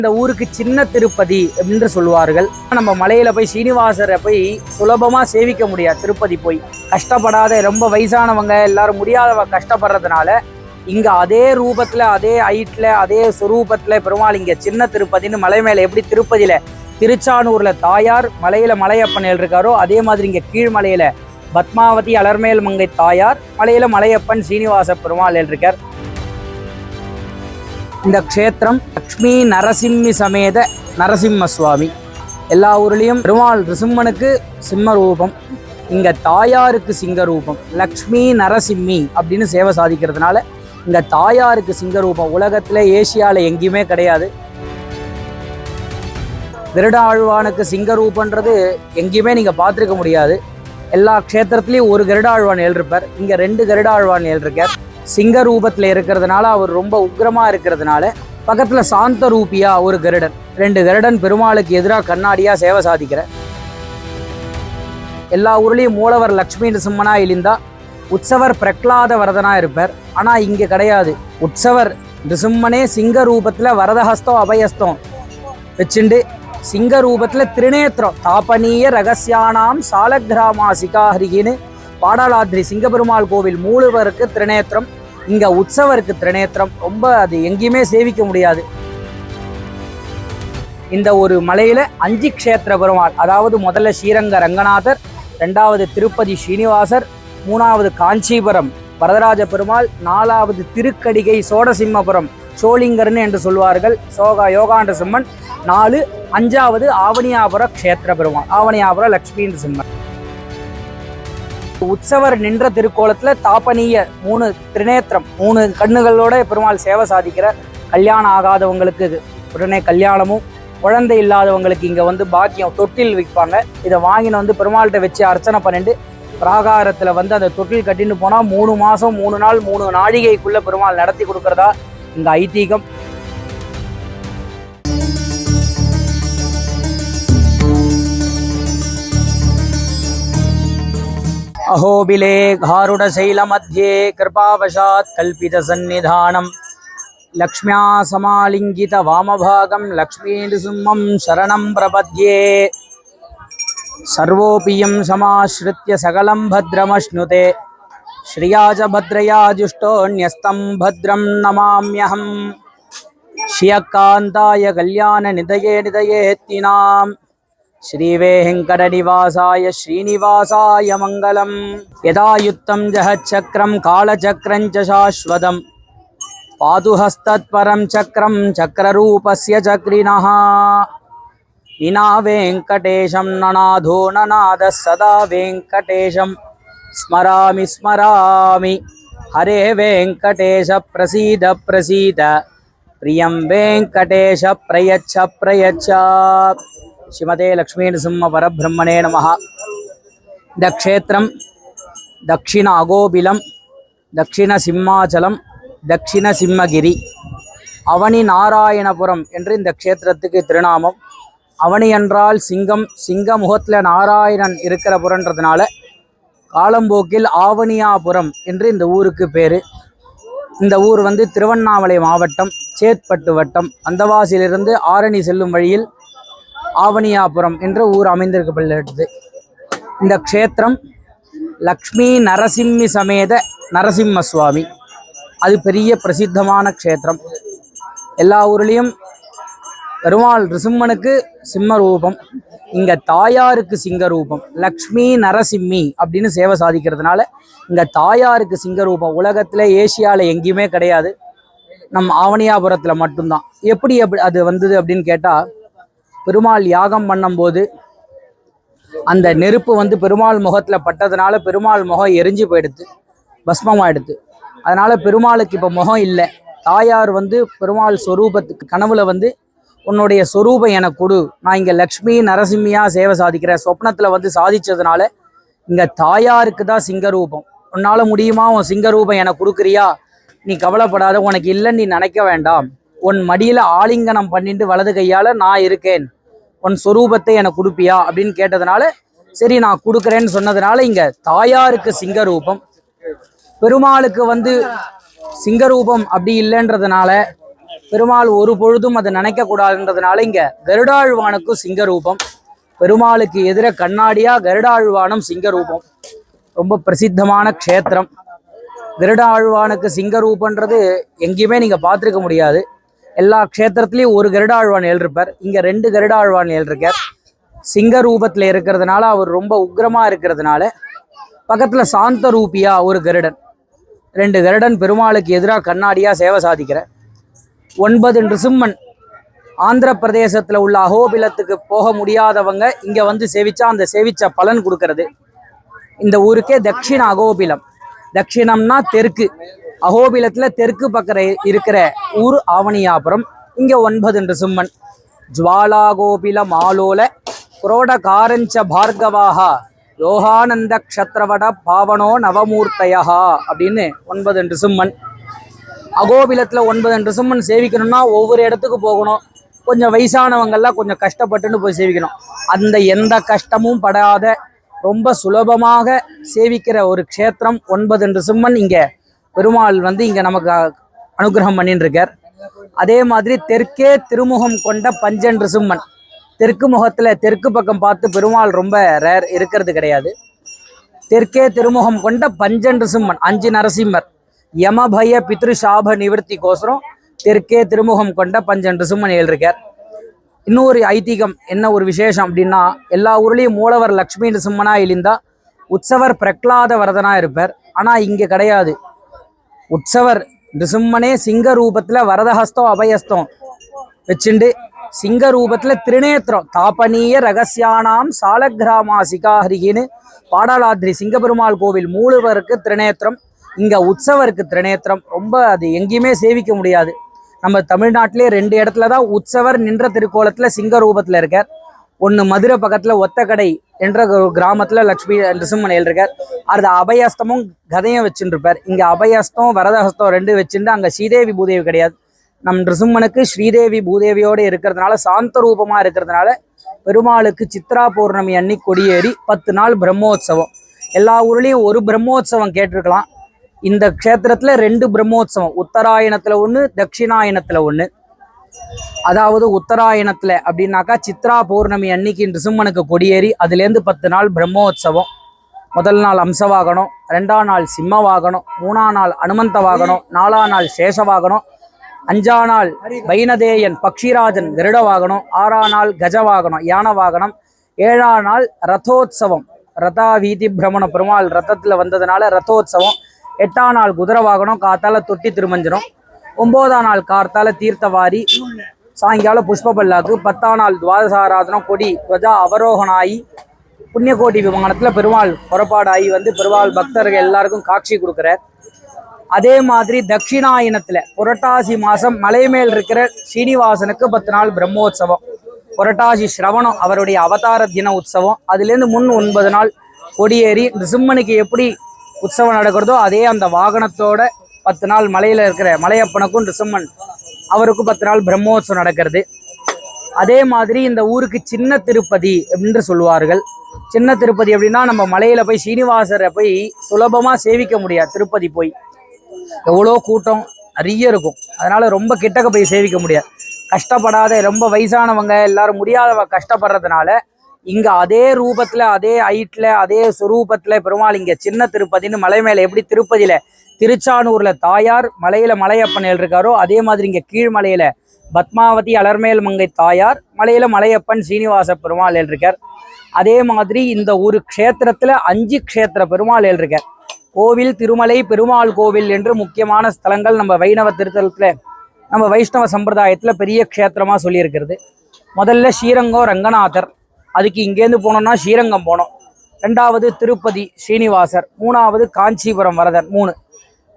இந்த ஊருக்கு சின்ன திருப்பதி என்று சொல்லுவார்கள். நம்ம மலையில போய் சீனிவாசரை போய் சுலபமா சேவிக்க முடியாது. திருப்பதி போய் கஷ்டப்படாத ரொம்ப வயசானவங்க எல்லாரும் முடியாதவங்க கஷ்டப்படுறதுனால இங்க அதே ரூபத்துல அதே ஹைட்ல அதே சுரூபத்துல பெருமாள் இங்க சின்ன திருப்பதின்னு மலை மேல எப்படி திருப்பதியில திருச்சானூர்ல தாயார் மலையில மலையப்பன் இருக்காரோ அதே மாதிரி இங்க கீழ்மலையில பத்மாவதி அலர்மேல் மங்கை தாயார் மலையில மலையப்பன் சீனிவாச பெருமாள் இருக்கார். இந்த க்ஷேத்திரம் லக்ஷ்மி நரசிம்மி சமேத நரசிம்ம சுவாமி. எல்லா ஊர்லேயும் பெருமாள் ரிசிம்மனுக்கு சிம்ம ரூபம், இங்கே தாயாருக்கு சிங்க ரூபம். லக்ஷ்மி நரசிம்மி அப்படின்னு சேவை சாதிக்கிறதுனால இங்கே தாயாருக்கு சிங்க ரூபம் உலகத்தில் ஏசியாவில் எங்கேயுமே கிடையாது. கருடாழ்வானுக்கு சிங்க ரூபன்றது எங்கேயுமே நீங்கள் பார்த்துருக்க முடியாது. எல்லா க்ஷேத்திரத்துலேயும் ஒரு கருடாழ்வான் எழுதிருப்பார், இங்கே 2 கருடாழ்வான் எழுதிருக்கார். சிங்க ரூபத்தில் இருக்கிறதுனால அவர் ரொம்ப உக்ரமா இருக்கிறதுனால பக்கத்துல சாந்த ரூபியா ஒரு கருடன், 2 கருடன் பெருமாளுக்கு எதிராக கண்ணாடியா சேவை சாதிக்கிற. எல்லா ஊர்லயும் மூலவர் லக்ஷ்மி நரசிம்மனா இழிந்தா உற்சவர் பிரகலாத வரதனா இருப்பார். ஆனா இங்க கிடையாது. உற்சவர் நிருசிம்மனே சிங்க ரூபத்துல வரதஹஸ்தம் அபயஸ்தம் வச்சுண்டு சிங்க ரூபத்துல திருநேத்திரம் தாபனீய ரகசியானாம் சாலக்கிராமா சிகாஹரின்னு பாடாலாத்ரி சிங்கபெருமாள் கோவில் மூலவருக்கு திருநேத்திரம், இங்க உற்சவருக்கு திருநேத்திரம். ரொம்ப அது எங்கேயுமே சேவிக்க முடியாது. இந்த ஒரு மலையில 5 க்ஷேத்திர பெருமாள், அதாவது முதல்ல ஸ்ரீரங்க ரங்கநாதர், 2வது திருப்பதி ஸ்ரீனிவாசர், 3வது காஞ்சிபுரம் வரதராஜ பெருமாள், 4வது திருக்கடிகை சோடசிம்மபுரம் சோளிங்கர்னு என்று சொல்வார்கள் யோகாண்ட சிம்மன், 4, 5வது ஆவணியாபுர க்ஷேத்திர பெருமாள் ஆவணியாபுர லக்ஷ்மி சிம்மன். உற்சவர் நின்ற திருக்கோலத்துல தாபனீய 3 திருநேத்திரம் 3 கண்ணுகளோட பெருமாள் சேவை சாதிக்கிற. கல்யாணம் ஆகாதவங்களுக்கு உடனே கல்யாணமும், குழந்தை இல்லாதவங்களுக்கு இங்க வந்து பாக்கியம் தொட்டில் வைப்பாங்க. இதை வாங்கின பெருமாள்கிட்ட வச்சு அர்ச்சனை பண்ணிட்டு பிராகாரத்துல அந்த தொட்டில் கட்டின்னு போனா 3 மாசம் 3 நாள் 3 நாழிகைக்குள்ள பெருமாள் நடத்தி கொடுக்கறதா இந்த ஐதீகம். अहोबिले घारुडशैलमध्ये कृपावशात् कल्पितसन्निधानं लक्ष्म्या समालिङ्गितवामभागं लक्ष्मीनृसिंहं शरणं प्रपद्ये. सर्वोऽपि समाश्रित्य सकलं भद्रमश्नुते श्रिया च भद्रया जुष्टो न्यस्तं भद्रं नमाम्यहं. श्रियकान्ताय कल्याणनिधये निधयेत्तिनाम् श्रीवेङ्कटनिवासाय श्रीनिवासाय मङ्गलम्. यदा युक्तं जहच्चक्रं कालचक्रं च शाश्वतं पातु हस्तत्परं चक्रं चक्ररूपस्य चक्रिणः. विना वेङ्कटेशं ननादो ननादः सदा वेङ्कटेशं स्मरामि स्मरामि. हरे वेङ्कटेश प्रसीद प्रसीद, प्रियं वेङ्कटेश प्रयच्छ प्रयच्छ. ஸ்ரீமதே லக்ஷ்மி நரசிம்ம பரபிரம்மணே நமஹ. இந்த க்ஷேத்திரம் தக்ஷிண அகோபிலம், தக்ஷிண சிம்மாச்சலம், தக்ஷிண சிம்மகிரி, அவனி நாராயணபுரம் என்று இந்த க்ஷேத்திரத்துக்கு திருநாமம். அவனி என்றால் சிங்கம், சிங்க முகத்தில் நாராயணன் இருக்கிற புறன்றதுனால காலம்போக்கில் ஆவணியாபுரம் என்று இந்த ஊருக்கு பேர். இந்த ஊர் திருவண்ணாமலை மாவட்டம் சேத்பட்டு வட்டம் அந்தவாசியிலிருந்து ஆரணி செல்லும் வழியில் ஆவணியாபுரம் என்ற ஊர் அமைந்திருக்கப்பட்டது. இந்த க்ஷேத்திரம் லக்ஷ்மி நரசிம்மி சமேத நரசிம்ம சுவாமி, அது பெரிய பிரசித்தமான க்ஷேத்திரம். எல்லா ஊர்லேயும் பெருமாள் ரிசிம்மனுக்கு சிம்ம ரூபம், இங்கே தாயாருக்கு சிங்க ரூபம். லக்ஷ்மி நரசிம்மி அப்படின்னு சேவை சாதிக்கிறதுனால இங்கே தாயாருக்கு சிங்க ரூபம் உலகத்தில் ஏசியாவில் எங்கேயுமே கிடையாது, நம் ஆவணியாபுரத்தில் மட்டும்தான். எப்படி அது வந்தது அப்படின்னு கேட்டால், பெருமாள் யாகம் பண்ணும்போது அந்த நெருப்பு பெருமாள் முகத்தில் பட்டதுனால பெருமாள் முகம் எரிஞ்சு போயிடுது, பஸ்மமாயிடுது. அதனால பெருமாளுக்கு இப்போ முகம் இல்லை. தாயார் பெருமாள் ஸ்வரூபத்துக்கு கனவுல உன்னுடைய ஸ்வரூபம் எனக்கு கொடு, நான் இங்கே லக்ஷ்மி நரசிம்மியா சேவை சாதிக்கிறேன் சொப்னத்தில் சாதிச்சதுனால இங்கே தாயாருக்கு தான் சிங்கரூபம். உன்னால் முடியுமா, உன் சிங்கரூபம் எனக்கு கொடுக்குறியா, நீ கவலைப்படாத, உனக்கு இல்லைன்னு நீ நினைக்க வேண்டாம், உன் மடியில் ஆலிங்கனம் பண்ணிட்டு வலது கையால் நான் இருக்கேன், உன் ஸ்வரூபத்தை எனக்கு கொடுப்பியா அப்படின்னு கேட்டதுனால சரி நான் கொடுக்குறேன்னு சொன்னதுனால இங்கே தாயாருக்கு சிங்கரூபம். பெருமாளுக்கு சிங்கரூபம் அப்படி இல்லைன்றதுனால பெருமாள் ஒரு பொழுதும் அதை நினைக்க கூடாதுன்றதுனால இங்க கருடாழ்வானுக்கும் சிங்க ரூபம், பெருமாளுக்கு எதிர கண்ணாடியா கருடாழ்வானும் சிங்க ரூபம். ரொம்ப பிரசித்தமான க்ஷேத்திரம். கருடாழ்வானுக்கு சிங்க ரூபன்றது எங்கேயுமே நீங்க பார்த்துருக்க முடியாது. எல்லா க்ஷேத்திரத்துலயும் ஒரு கருடாழ்வான் எழுதிருப்பார், இங்க 2 கருடாழ்வான் எழுதிருக்கார். சிங்க ரூபத்துல இருக்கிறதுனால அவர் ரொம்ப உக்ரமா இருக்கிறதுனால பக்கத்துல சாந்த ரூபியா ஒரு கருடன், 2 கருடன் பெருமாளுக்கு எதிராக கண்ணாடியா சேவை சாதிக்கிற 9 நிருசிம்மன். ஆந்திர பிரதேசத்துல உள்ள அகோபிலத்துக்கு போக முடியாதவங்க இங்க வந்து சேவிச்சா அந்த சேவிச்ச பலன் கொடுக்கறது. இந்த ஊருக்கே தட்சிண அகோபிலம், தட்சிணம்னா தெற்கு, அகோபிலத்துல தெற்கு பக்கம் இருக்கிற ஊர் ஆவணியாபுரம். இங்க 9 நிருசிம்மன். ஜுவாலா கோபில மாலோல குரோட காரஞ்ச பார்கவாஹா யோகானந்த க்ஷத்ரவட பாவனோ நவமூர்த்தயா அப்படின்னு 9 நிருசிம்மன். அகோபிலத்தில் 9 நிருசிம்மன் சேவிக்கணும்னா ஒவ்வொரு இடத்துக்கு போகணும். கொஞ்சம் வயசானவங்கெல்லாம் கொஞ்சம் கஷ்டப்பட்டுன்னு போய் சேவிக்கணும். அந்த எந்த கஷ்டமும் படாத ரொம்ப சுலபமாக சேவிக்கிற ஒரு க்ஷேத்திரம் 9 நிருசிம்மன். இங்கே பெருமாள் வந்து இங்கே நமக்கு அனுகிரகம் பண்ணின்னு இருக்கார். அதே மாதிரி தெற்கே திருமுகம் கொண்ட பஞ்ச நிருசிம்மன். தெற்கு முகத்தில் தெற்கு பக்கம் பார்த்து பெருமாள் ரொம்ப ரேர் இருக்கிறது கிடையாது. தெற்கே திருமுகம் கொண்ட பஞ்ச நிருசிம்மன், 5 நரசிம்மர். யமபய பித்ருஷாப நிவர்த்திக்கோசரம் தெற்கே திருமுகம் கொண்ட பஞ்ச நிருசிம்மன் எழுதிருக்கார். இன்னொரு ஐதீகம் என்ன ஒரு விசேஷம் அப்படின்னா, எல்லா ஊர்லேயும் மூலவர் லக்ஷ்மி நிருசிம்மனா எழுந்தா உற்சவர் பிரகலாத வரதனா இருப்பார். ஆனால் இங்கே கிடையாது. உற்சவர் நிருசிம்மனே சிங்க ரூபத்தில் வரதஹஸ்தம் அபயஸ்தம் வச்சுண்டு சிங்க ரூபத்தில் திருநேத்திரம் தாபனீய ரகசியானாம் சாலக்கிராமாசிகாஹரிகின்னு பாடாலாத்ரி சிங்கபெருமாள் கோவில் மூலவருக்கு திருநேத்திரம், இங்கே உற்சவருக்கு திருநேத்திரம். ரொம்ப அது எங்கேயுமே சேவிக்க முடியாது. நம்ம தமிழ்நாட்டிலே 2 இடத்துல தான் உற்சவர் நின்ற திருக்கோலத்தில் சிங்க ரூபத்தில் இருக்கார். ஒன்று மதுரை பக்கத்தில் ஒத்தக்கடை என்ற ஒரு கிராமத்தில் லக்ஷ்மி நிருசிம்மன் இருக்கார். அது அபயஸ்தமும் கதையும் வச்சுட்டு இருப்பார். இங்கே அபயஸ்தம் வரதஹஸ்தம் 2 வச்சுட்டு அங்கே ஸ்ரீதேவி பூதேவி கிடையாது. நம் நிருசிம்மனுக்கு ஸ்ரீதேவி பூதேவியோடு இருக்கிறதுனால சாந்த ரூபமாக இருக்கிறதுனால பெருமாளுக்கு சித்ரா பௌர்ணமி அன்னைக்கு கொடியேறி 10 நாள் பிரம்மோற்சவம். எல்லா ஊர்லேயும் ஒரு பிரம்மோற்சவம் கேட்டிருக்கலாம். இந்த க்ஷேத்திரத்தில் 2 பிரம்மோற்சவம், உத்தராயணத்தில் 1, தட்சிணாயணத்தில் 1. அதாவது உத்தராயணத்தில் அப்படின்னாக்கா சித்ரா பௌர்ணமி அன்னைக்கு நிருசிம்மனுக்கு கொடியேறி அதுலேருந்து 10 நாள் பிரம்மோற்சவம். முதல் நாள் அம்சவாகனம், 2ஆம் நாள் சிம்ம வாகனம், 3ஆம் நாள் அனுமந்த வாகனம், 4ஆம் நாள் சேஷவாகனம், 5ஆம் நாள் வைனதேயன் பக்ஷிராஜன் கருட வாகனம், 6ஆம் நாள் கஜவாகனம் யான வாகனம், 7ஆம் நாள் ரதோத்சவம் ரதா வீதி பிரமண பெருமாள் ரத்தத்தில் வந்ததுனால ரதோத்சவம், 8ஆம் நாள் குதிரை வாகனம் காத்தால தொட்டி திருமஞ்சனம், 9ஆம் நாள் கார்த்தால தீர்த்தவாரி சாயங்காலம் புஷ்ப பல்லாக்கு, 10ஆம் நாள் துவாதசாராதனம் கொடி துவஜா அவரோகனாயி புண்ணியகோட்டி விமானத்தில் பெருமாள் புறப்பாடாகி வந்து பெருமாள் பக்தர்கள் எல்லாருக்கும் காட்சி கொடுக்குறார். அதே மாதிரி தட்சிணாயனத்தில் புரட்டாசி மாதம் மலை மேல் இருக்கிற ஸ்ரீனிவாசனுக்கு 10 நாள் பிரம்மோற்சவம். புரட்டாசி ஸ்ரவணம் அவருடைய அவதார தின உற்சவம். அதுலேருந்து 9 நாள் கொடியேறி நிருசிம்மனுக்கு எப்படி உற்சவம் நடக்கிறதோ அதே அந்த வாகனத்தோட 10 நாள் மலையில் இருக்கிற மலையப்பனுக்கும் நிருசிம்மன் அவருக்கும் 10 நாள் பிரம்மோற்சவம் நடக்கிறது. அதே மாதிரி இந்த ஊருக்கு சின்ன திருப்பதி என்று சொல்லுவார்கள். சின்ன திருப்பதி அப்படின்னா நம்ம மலையில் போய் ஸ்ரீனிவாசரை போய் சுலபமாக சேவிக்க முடியாது. திருப்பதி போய் எவ்வளோ கூட்டம் நிறைய இருக்கும், அதனால ரொம்ப கிட்டக்க போய் சேவிக்க முடியாது. கஷ்டப்படாத ரொம்ப வயசானவங்க எல்லாரும் முடியாதவ கஷ்டப்படுறதுனால இங்க அதே ரூபத்துல அதே ஹைட்ல அதே சுரூபத்துல பெருமாள் இங்க சின்ன திருப்பதின்னு மலை மேல எப்படி திருப்பதியில திருச்சானூர்ல தாயார் மலையில மலையப்பன் இருக்காரோ அதே மாதிரி இங்க கீழ்மலையில பத்மாவதி அலர்மேல் மங்கை தாயார், மலையில மலையப்பன் சீனிவாச பெருமாள் இருக்கார். அதே மாதிரி இந்த ஒரு க்ஷேத்திரத்துல 5 க்ஷேத்திர பெருமாள் இருக்கார். கோவில் திருமலை பெருமாள் கோவில் என்று முக்கியமான ஸ்தலங்கள் நம்ம வைணவ திருத்தலத்துல நம்ம வைஷ்ணவ சம்பிரதாயத்துல பெரிய க்ஷேத்திரமா சொல்லியிருக்கிறது. முதல்ல ஸ்ரீரங்கம் ரங்கநாதர், அதுக்கு இங்கேருந்து போனோம்னா ஸ்ரீரங்கம் போனோம். 2வது திருப்பதி ஸ்ரீனிவாசர், 3வது காஞ்சிபுரம் வரதன் 3.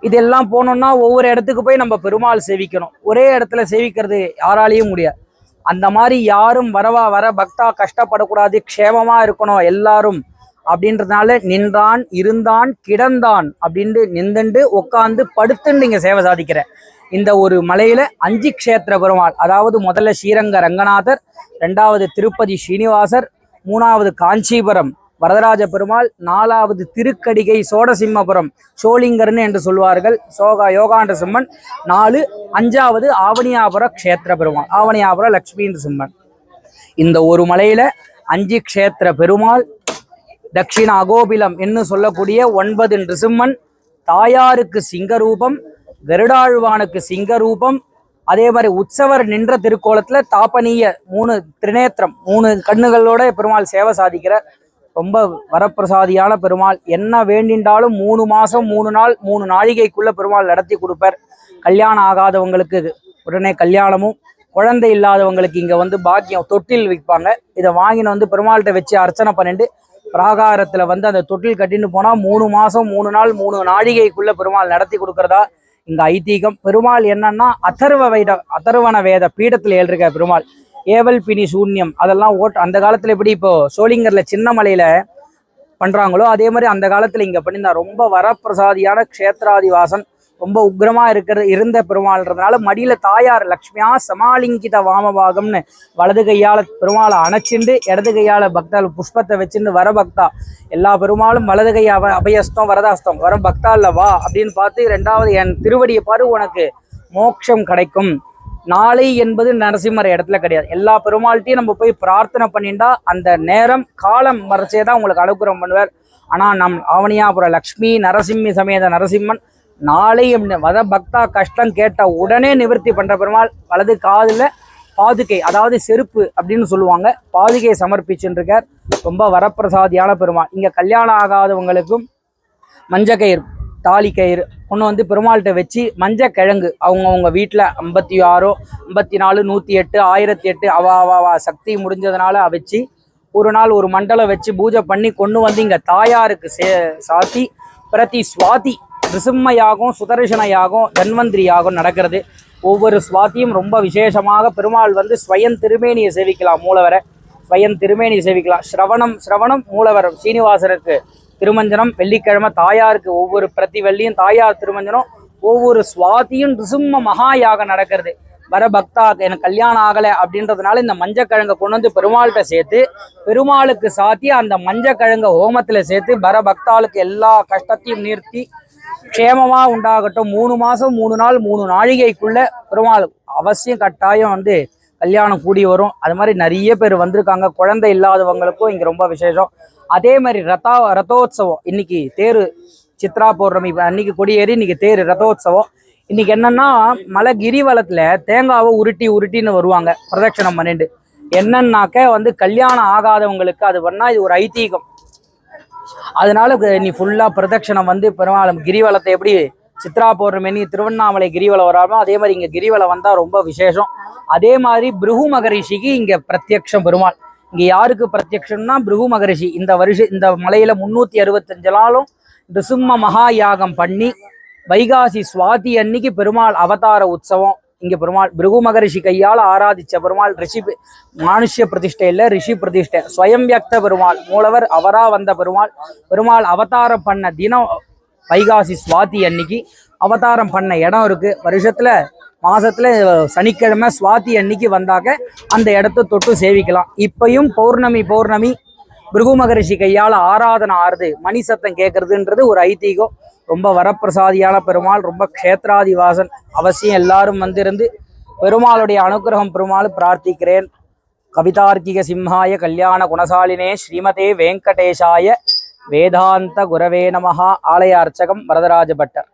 இதெல்லாம் போனோம்னா ஒவ்வொரு இடத்துக்கு போய் நம்ம பெருமாள் சேவிக்கணும். ஒரே இடத்துல சேவிக்கிறது யாராலையும் முடியாது. அந்த மாதிரி யாரும் வர பக்தா கஷ்டப்படக்கூடாது, க்ஷேமமா இருக்கணும் எல்லாரும் அப்படின்றதுனால நின்றான் இருந்தான் கிடந்தான் அப்படின்ட்டு நின்றுண்டு உட்காந்து படுத்துண்டு இங்க சேவை சாதிக்கிற இந்த ஒரு மலையில 5 க்ஷேத்திர பெருமாள். அதாவது முதல்ல ஸ்ரீரங்க ரங்கநாதர், 2வது திருப்பதி ஸ்ரீனிவாசர், 3வது காஞ்சிபுரம் வரதராஜ பெருமாள் 4வது திருக்கடிகை சோடசிம்மபுரம் சோளிங்கர்னு என்று சொல்வார்கள். யோகாண்ட சிம்மன் 4. 5வது ஆவணியாபுர க்ஷேத்திர பெருமாள், ஆவணியாபுர லட்சுமி சிம்மன். இந்த ஒரு மலையில 5 க்ஷேத்திர பெருமாள், தட்சிண அகோபிலம் என்று சொல்லக்கூடிய 9 நிருசிம்மன், தாயாருக்கு சிங்கரூபம், கருடாழ்வானுக்கு சிங்கரூபம், அதே மாதிரி உற்சவர் நின்ற திருக்கோலத்துல தாபனீய 3 திரிநேத்திரம் 3 கண்ணுகளோட பெருமாள் சேவை சாதிக்கிற ரொம்ப வரப்பிரசாதியான பெருமாள். என்ன வேண்டின்றாலும் 3 மாசம் 3 நாள் 3 நாழிகைக்குள்ள பெருமாள் நடத்தி கொடுப்பார். கல்யாணம் ஆகாதவங்களுக்கு உடனே கல்யாணமும், குழந்தை இல்லாதவங்களுக்கு இங்க வந்து பாக்கியம் தொட்டில் வைப்பாங்க. இதை வாங்கின வந்து பெருமாள்கிட்ட வச்சு அர்ச்சனை பண்ணிட்டு பிராகாரத்துல வந்து அந்த தொட்டில் கட்டின்னு போனா 3 மாசம் 3 நாள் 3 நாழிகைக்குள்ள பெருமாள் நடத்தி கொடுக்கறதா இங்க ஐதீகம். பெருமாள் என்னன்னா அதர்வன வேத பீடத்துல ஏழ்ருக்க பெருமாள். ஏவல் பிணி சூன்யம் அதெல்லாம் அந்த காலத்துல எப்படி இப்போ சோளிங்கர்ல சின்ன மலையில பண்றாங்களோ அதே மாதிரி அந்த காலத்துல இங்க பண்ணியிருந்தா. ரொம்ப வரப்பிரசாதியான க்ஷேத்ராதிவாசன், ரொம்ப உக்ரமா இருந்த பெருமாள்ன்றதுனால மடியில தாயார் லக்ஷ்மியா சமாலிங்கித வாமபாகம்னு வலது கையால பெருமாளை அணைச்சிண்டு இடது கையால பக்தால் புஷ்பத்தை வச்சுட்டு வர பக்தா எல்லா பெருமாளும் வலது கை அபயஸ்தம் வரதாஸ்தம் வர பக்தா இல்ல வா அப்படின்னு பார்த்து 2வது என் திருவடியை பாரு உனக்கு மோட்சம் கிடைக்கும். நாளை என்பது நரசிம்மர் இடத்துல கிடையாது. எல்லா பெருமாள்கிட்டையும் நம்ம போய் பிரார்த்தனை பண்ணிட்டா அந்த நேரம் காலம் மறைச்சேதான் உங்களுக்கு அனுகிரகம் பண்ணுவார். ஆனா நம் ஆவணியாபுர லக்ஷ்மி நரசிம்மி சமேத நரசிம்மன் நாளை வத பக்தா கஷ்டம் கேட்ட உடனே நிவர்த்தி பண்ற பெருமாள். வலது காதுல பாதுகை அதாவது செருப்பு அப்படின்னு சொல்லுவாங்க, பாதுகையை சமர்ப்பிச்சுட்டு இருக்கார். ரொம்ப வரப்பிரசாதியான பெருமாள். இங்க கல்யாணம் ஆகாதவங்களுக்கும் மஞ்ச கயிறு தாலி கயிறு ஒன்று வந்து பெருமாள்கிட்ட வச்சு மஞ்சக்கிழங்கு அவங்கவுங்க வீட்டில் 56 54 108 1008 அவ சக்தி முடிஞ்சதுனால வச்சு ஒரு நாள் ஒரு மண்டலம் வச்சு பூஜை பண்ணி கொண்டு வந்து இங்கே தாயாருக்கு சாத்தி பிரதி சுவாதி நிருசிம்ம யாகம், சுதர்சன யாகம், தன்வந்திரி யாகம் நடக்கிறது. ஒவ்வொரு சுவாத்தியும் ரொம்ப விசேஷமாக பெருமாள் வந்து ஸ்வயம் திருமேனியை சேவிக்கலாம். மூலவரை ஸ்வயம் திருமேனியை சேவிக்கலாம். சிரவணம் மூலவரம் சீனிவாசருக்கு திருமஞ்சனம் வெள்ளிக்கிழமை, தாயாருக்கு ஒவ்வொரு பிரதி வெள்ளியும் தாயார் திருமஞ்சனம், ஒவ்வொரு சுவாத்தியும் நிருசிம்ம மகா யாகம் நடக்கிறது. வர பக்தா எனக்கு கல்யாணம் ஆகலை அப்படின்றதுனால இந்த மஞ்சக்கிழங்கை கொண்டு வந்து பெருமாள்கிட்ட சேர்த்து பெருமாளுக்கு சாத்தி அந்த மஞ்சக்கிழங்கை ஹோமத்தில் சேர்த்து வர பக்தாளுக்கு எல்லா கஷ்டத்தையும் நிறுத்தி க்ஷேமமா உண்டாகட்டும். 3 மாசம் 3 நாள் 3 நாழிகைக்குள்ள பெருமாள் அவசியம் கட்டாயம் வந்து கல்யாணம் கூடி வரும். அது மாதிரி நிறைய பேர் வந்திருக்காங்க. குழந்தை இல்லாதவங்களுக்கும் இங்க ரொம்ப விசேஷம். அதே மாதிரி ரதோத்சவம் இன்னைக்கு தேரு சித்ரா பௌர்ணமி அன்னைக்கு கொடியேறி இன்னைக்கு தேரு ரதோத்சவம். இன்னைக்கு என்னன்னா மலை கிரிவலத்துல தேங்காவை உருட்டின்னு வருவாங்க பிரதட்சணம் பண்ணிட்டு. என்னன்னாக்க வந்து கல்யாணம் ஆகாதவங்களுக்கு அது பண்ணா இது ஒரு ஐதீகம். அதனால நீ ஃபுல்லா பிரதட்சணம் வந்து பெருமாள் கிரிவலத்தை எப்படி சித்ரா பௌர்ணமி திருவண்ணாமலை கிரிவலம் வராமோ அதே மாதிரி இங்க கிரிவலம் வந்தா ரொம்ப விசேஷம். அதே மாதிரி பிருகு மகரிஷிக்கு இங்க பிரத்யக்ஷம் பெருமாள். இங்க யாருக்கு பிரத்யக்ஷம்னா பிருகு மகரிஷி இந்த மலையில 365 நாளும் நிருசிம்ம மகா யாகம் பண்ணி வைகாசி சுவாதி அன்னைக்கு பெருமாள் அவதார உற்சவம். இங்க பெருமாள் பிருகு மகரிஷி கையால் ஆராதிச்ச பெருமாள். மானுஷ்ய பிரதிஷ்டை இல்ல, ரிஷி பிரதிஷ்டை. ஸ்வயம் வியக்த பெருமாள் மூலவர் அவரா வந்த பெருமாள் அவதாரம் பண்ண தினம் வைகாசி சுவாதி அன்னைக்கு அவதாரம் பண்ண இடம் இருக்கு. வருஷத்துல மாசத்துல சனிக்கிழமை சுவாதி அன்னைக்கு வந்தாக்க அந்த இடத்த தொட்டு சேவிக்கலாம். இப்பயும் பௌர்ணமி பிருகு மகரிஷி கையால் ஆராதனை ஆறுது, மணி சத்தம் கேட்கறதுன்றது ஒரு ஐதீகம். ரொம்ப வரப்பிரசாதியான பெருமாள், ரொம்ப க்ஷேத்ராதிவாசன். அவசியம் எல்லாரும் வந்திருந்து பெருமாளுடைய அனுகிரகம் பெருமாள் பிரார்த்திக்கிறேன். கவிதார்க்கிக சிம்ஹாய கல்யாண குணசாலினே ஸ்ரீமதே வெங்கடேஷாய வேதாந்த குரவே நமஹா. ஆலய அர்ச்சகம் வரதராஜ பட்டர்.